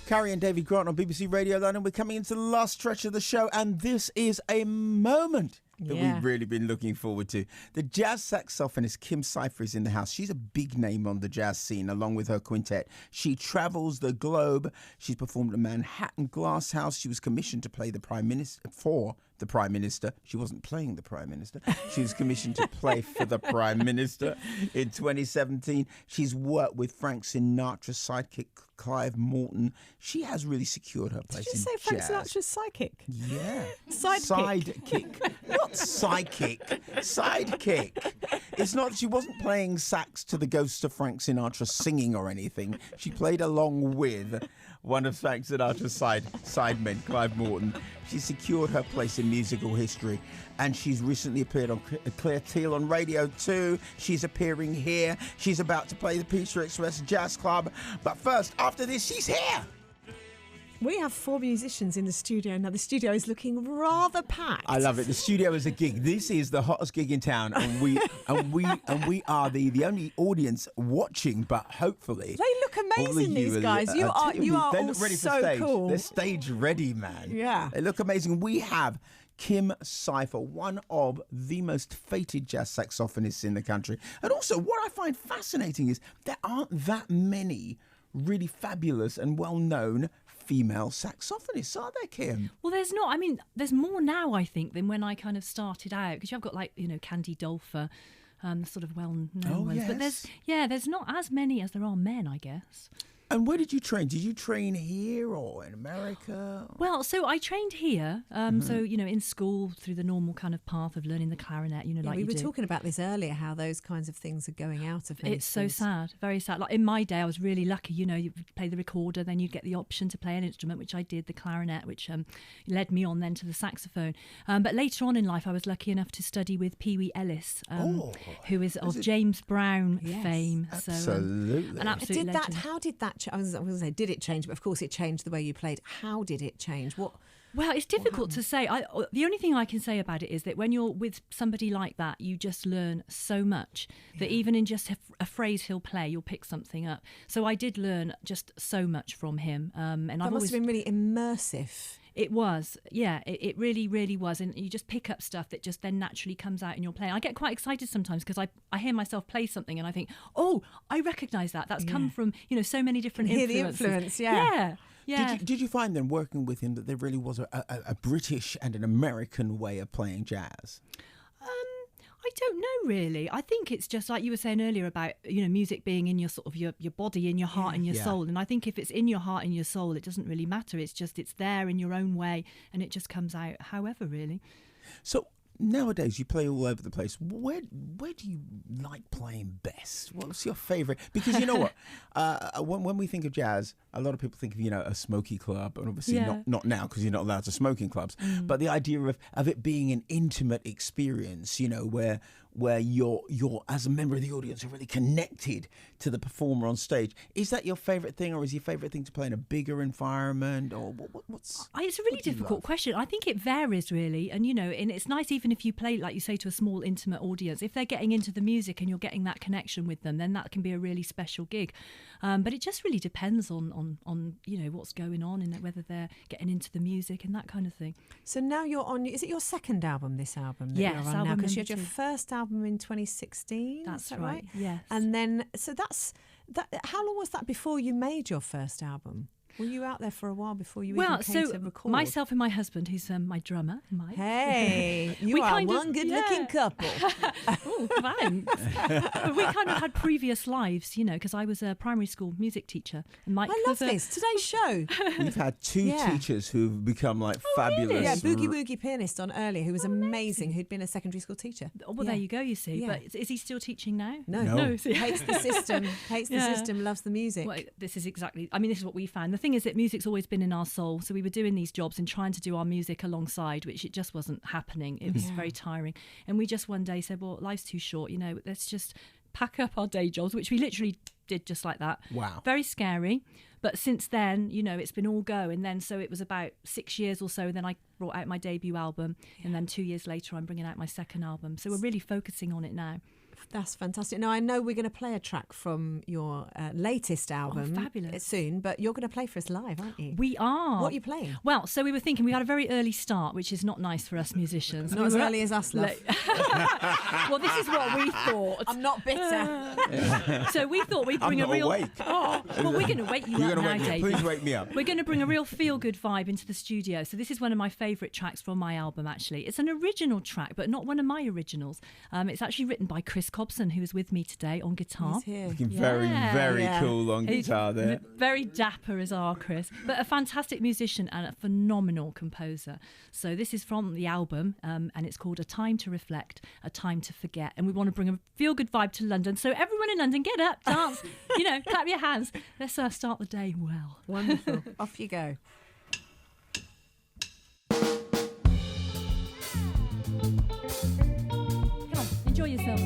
Carrie and David Grant on BBC Radio London. We're coming into the last stretch of the show, and this is a moment that we've really been looking forward to. The jazz saxophonist Kim Cypher is in the house. She's a big name on the jazz scene, along with her quintet. She travels the globe. She's performed at Manhattan Glass House. She was commissioned to play the Prime Minister for the Prime Minister. She wasn't playing the Prime Minister. She was commissioned to play for the Prime Minister in 2017. She's worked with Frank Sinatra's sidekick, Clive Morton. She has really secured her place in jazz. Did you say Frank Sinatra's sidekick? Yeah. Sidekick. Not sidekick. Sidekick. It's not, she wasn't playing sax to the ghost of Frank Sinatra singing or anything. She played along with one of Frank Sinatra's sidemen, Clive Morton. She secured her place in musical history, and she's recently appeared on Clear Teal on Radio 2. She's appearing here. She's about to play the Pizza Express Jazz Club. But first, after this, she's here. We have 4 musicians in the studio now. The studio is looking rather packed. I love it. The studio is a gig. This is the hottest gig in town, and we are the only audience watching. But hopefully, they look amazing. These guys, you are all so cool. They're stage ready, man. Yeah, they look amazing. We have Kim Cypher, one of the most fated jazz saxophonists in the country, and also what I find fascinating is there aren't that many really fabulous and well-known female saxophonists, are there, Kim? Well, there's not. I mean, there's more now, I think, than when I kind of started out, because you've got Candy Dolfer, sort of well-known ones. Yes. But there's not as many as there are men, I guess. And where did you train? Did you train here or in America? Well, so I trained here. So, in school through the normal kind of path of learning the clarinet, we were talking about this earlier, how those kinds of things are going out of many It's so schools. sad, very sad. Like in my day, I was really lucky. You play the recorder, then you'd get the option to play an instrument, which I did, the clarinet, which led me on then to the saxophone. But later on in life, I was lucky enough to study with Pee Wee Ellis, who is of James Brown fame. Absolutely. So, an absolute legend. How did that I was going to say, did it change? But of course it changed the way you played. How did it change? Well, it's difficult to say. The only thing I can say about it is that when you're with somebody like that, you just learn so much that even in just a phrase he'll play, you'll pick something up. So I did learn just so much from him. And that must have been really immersive. It was, yeah, it really, really was. And you just pick up stuff that just then naturally comes out in your playing. I get quite excited sometimes because I hear myself play something and I think, oh, I recognise that. That's come from, so many different influences. Hear the influence, yeah. Yeah. Did you find then working with him that there really was a British and an American way of playing jazz? I don't know really. I think it's just like you were saying earlier about music being in your sort of your body, in your heart and your soul. And I think if it's in your heart and your soul, it doesn't really matter. It's there in your own way, and it just comes out however really. So nowadays you play all over the place. Where do you like playing best? What's your favourite? Because you know what, when we think of jazz, a lot of people think of a smoky club, and obviously not now because you're not allowed to smoke in clubs. But the idea of it being an intimate experience, where you're as a member of the audience are really connected to the performer on stage. Is that your favourite thing, or is your favourite thing to play in a bigger environment, or what's? It's a really difficult question. I think it varies really, and and it's nice even if you play, like you say, to a small intimate audience. If they're getting into the music and you're getting that connection with them, then that can be a really special gig. But it just really depends on what's going on and whether they're getting into the music and that kind of thing. So now you're on. Is it your second album? This album? That yes, you're on now, because you had your first album in 2016. That's that right. Yes. And then how long was that before you made your first album? Were you out there for a while before you even came to record? Myself and my husband, who's my drummer, Mike. Hey, you are one good-looking couple. Oh, thanks. We kind of had previous lives, because I was a primary school music teacher. And Mike love this. Today's show. You've had two teachers who've become fabulous. Really? Yeah, Boogie Woogie pianist on earlier, who was amazing, who'd been a secondary school teacher. Well, there you go, you see. Yeah. But is he still teaching now? No. Hates the system. Hates the system, loves the music. Well, this is what we found. The thing is that music's always been in our soul, so we were doing these jobs and trying to do our music alongside, which it just wasn't happening. It was very tiring, and we just one day said, well, life's too short, let's just pack up our day jobs, which we literally did just like that. Wow. Very scary, but since then, it's been all go. And then so it was about 6 years or so, then I brought out my debut album, and then 2 years later I'm bringing out my second album, so we're really focusing on it now. That's fantastic. Now, I know we're going to play a track from your latest album fabulous. Soon, but you're going to play for us live, aren't you? We are. What are you playing? Well, so we were thinking we had a very early start, which is not nice for us musicians. Not as early as us, love. Well, this is what we thought. I'm not bitter. So we thought we'd bring I'm a real... awake. Oh, well, we're going to wake you You're up gonna now, wake me up. David. Please wake me up. We're going to bring a real feel-good vibe into the studio. So this is one of my favourite tracks from my album, actually. It's an original track, but not one of my originals. It's actually written by Chris Cobbson, who is with me today on guitar. He's here. Looking very, very cool on guitar there. Very dapper as our Chris, but a fantastic musician and a phenomenal composer. So this is from the album, and it's called A Time to Reflect, A Time to Forget. And we want to bring a feel-good vibe to London. So everyone in London, get up, dance, clap your hands. Let's start the day well. Wonderful. Off you go. Come on, enjoy yourselves.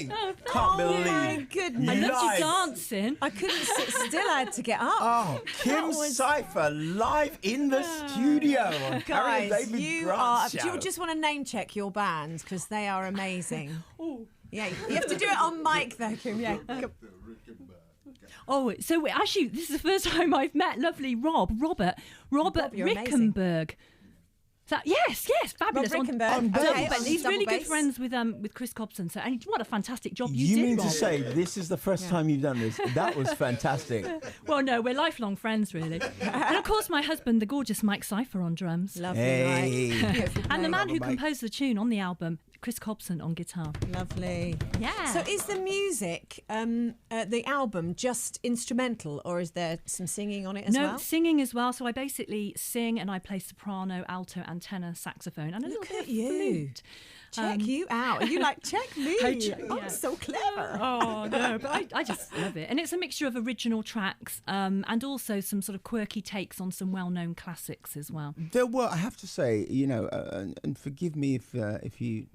sing. Can't believe. Oh my goodness! I loved you dancing. I couldn't sit still. I had to get up. Oh, Kim Cypher live in the studio on Carrie and David Grant show. Do you just want to name check your band because they are amazing? Yeah, you have to do it on mic though, Kim. Yeah. Oh, so actually, this is the first time I've met lovely Robert Rickenberg. Yes, fabulous. Rob Rickenberg. Okay, he's really good friends with Chris Cobbson. So, and what a fantastic job you did. You mean Rob. to say this is the first time you've done this? That was fantastic. Well, no, we're lifelong friends, really. And of course, my husband, the gorgeous Mike Cypher, on drums. Lovely, hey. And the man who composed the tune on the album, Chris Cobbson, on guitar. Lovely. Yeah. So is the music, the album, just instrumental, or is there some singing on it as well? No, singing as well. So I basically sing and I play soprano, alto and tenor saxophone and a little bit of flute. Check you out. Are you like, check me? I'm yeah. so clever. Oh, no, but I just love it. And it's a mixture of original tracks and also some sort of quirky takes on some well-known classics as well. There were, I have to say, and forgive me if you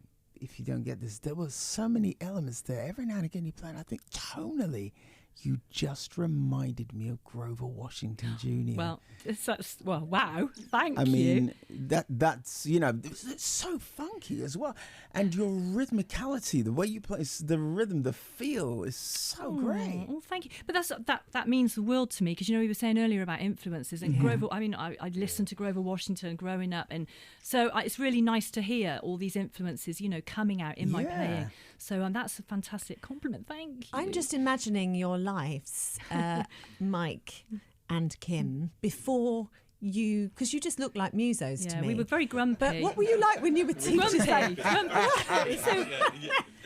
don't get this, there were so many elements there. Every now and again you play, and I think tonally, you just reminded me of Grover Washington Jr. Well, wow, thank you. I mean, that's it's so funky as well, and your rhythmicality, the way you play, the rhythm, the feel is so great. Well, thank you. But that means the world to me because we were saying earlier about influences and Grover. I mean, I listened to Grover Washington growing up, and so it's really nice to hear all these influences, coming out in my playing. So that's a fantastic compliment. Thank you. I'm just imagining your lives, Mike and Kim, before you, because you just look like musos to me. We were very grumpy. But what were you like when you were teachers? Grumpy. So,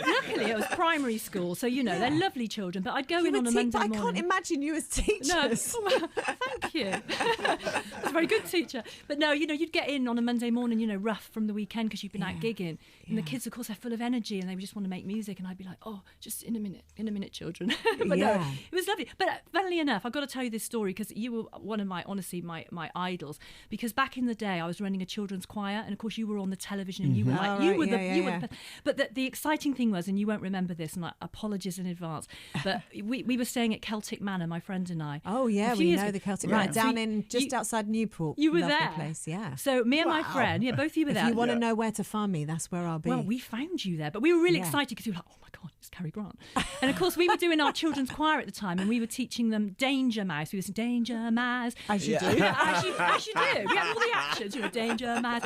luckily, it was primary school, so they're lovely children. But I'd go in on a Monday morning. I can't imagine you as teachers. No, thank you. I was a very good teacher. But no, you'd get in on a Monday morning, rough from the weekend because you've been out gigging, and the kids, of course, are full of energy and they just want to make music, and I'd be like, oh, just in a minute, children. But no, it was lovely. But funnily enough, I've got to tell you this story because you were one of my idols, because back in the day I was running a children's choir, and of course you were on the television and you were like but the exciting thing was, and you won't remember this, and apologies in advance, but we were staying at Celtic Manor, my friend and I. Oh yeah, we know the Celtic Manor down in just outside Newport. You were Lovely there. Place, yeah. So me and my friend, both of you were there. If you want to know where to find me, that's where I'll be. Well, we found you there, but we were really excited because we were like, oh my God, it's Carrie Grant. And of course we were doing our children's choir at the time, and we were teaching them Danger Mouse. We were saying Danger Mouse. As you do. As you do. We had all the actions, Danger Mouse.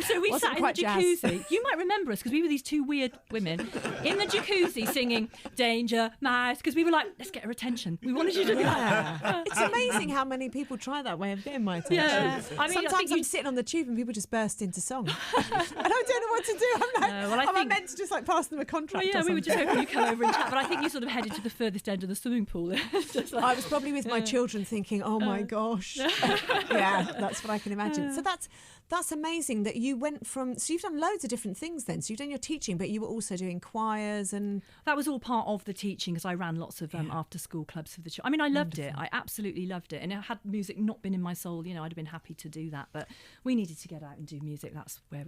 So we sat in the jacuzzi. Jazz. You might remember us because we were these two weird women in the jacuzzi singing Danger Mouse because we were like, let's get her attention. We wanted you to be like... It's amazing how many people try that way of getting my attention. Yeah. Sometimes I'm sitting on the tube and people just burst into song. And I don't know what to do. I'm like, I meant to just pass them a contract. Well, we were just hoping you'd come over and chat, but I think you sort of headed to the furthest end of the swimming pool. I was probably with my children thinking, oh my gosh. Yeah, that's what I can imagine. So that's amazing that you went from, so you've done loads of different things then. So you've done your teaching, but you were also doing choirs and... That was all part of the teaching because I ran lots of after school clubs for the children. I mean, I loved it. I absolutely loved it. And had music not been in my soul, I'd have been happy to do that. But we needed to get out and do music. That's where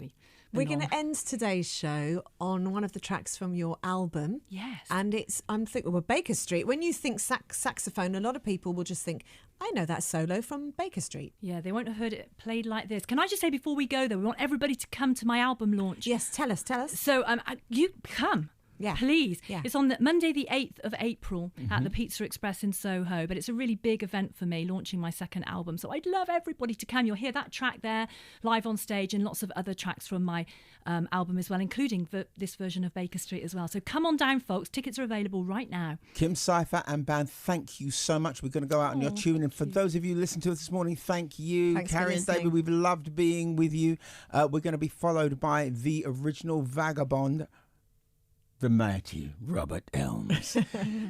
we're going to end today's show on one of the tracks from your album. Yes. And I'm thinking, Baker Street. When you think saxophone, a lot of people will just think, I know that solo from Baker Street. Yeah, they won't have heard it played like this. Can I just say before we go, though, we want everybody to come to my album launch. Yes, tell us. So you come. Yeah. Please. Yeah. It's on Monday the 8th of April at the Pizza Express in Soho, but it's a really big event for me, launching my second album. So I'd love everybody to come. You'll hear that track there live on stage and lots of other tracks from my album as well, including this version of Baker Street as well. So come on down, folks. Tickets are available right now. Kim Cypher and band, thank you so much. We're going to go out on your tune. And for those of you listening to us this morning, thank you. Thanks Carrie and David, we've loved being with you. We're going to be followed by the original Vagabond, the mighty Robert Elms.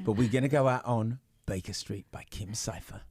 But we're going to go out on Baker Street by Kim Cypher.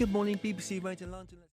Good morning, BBC Radio London.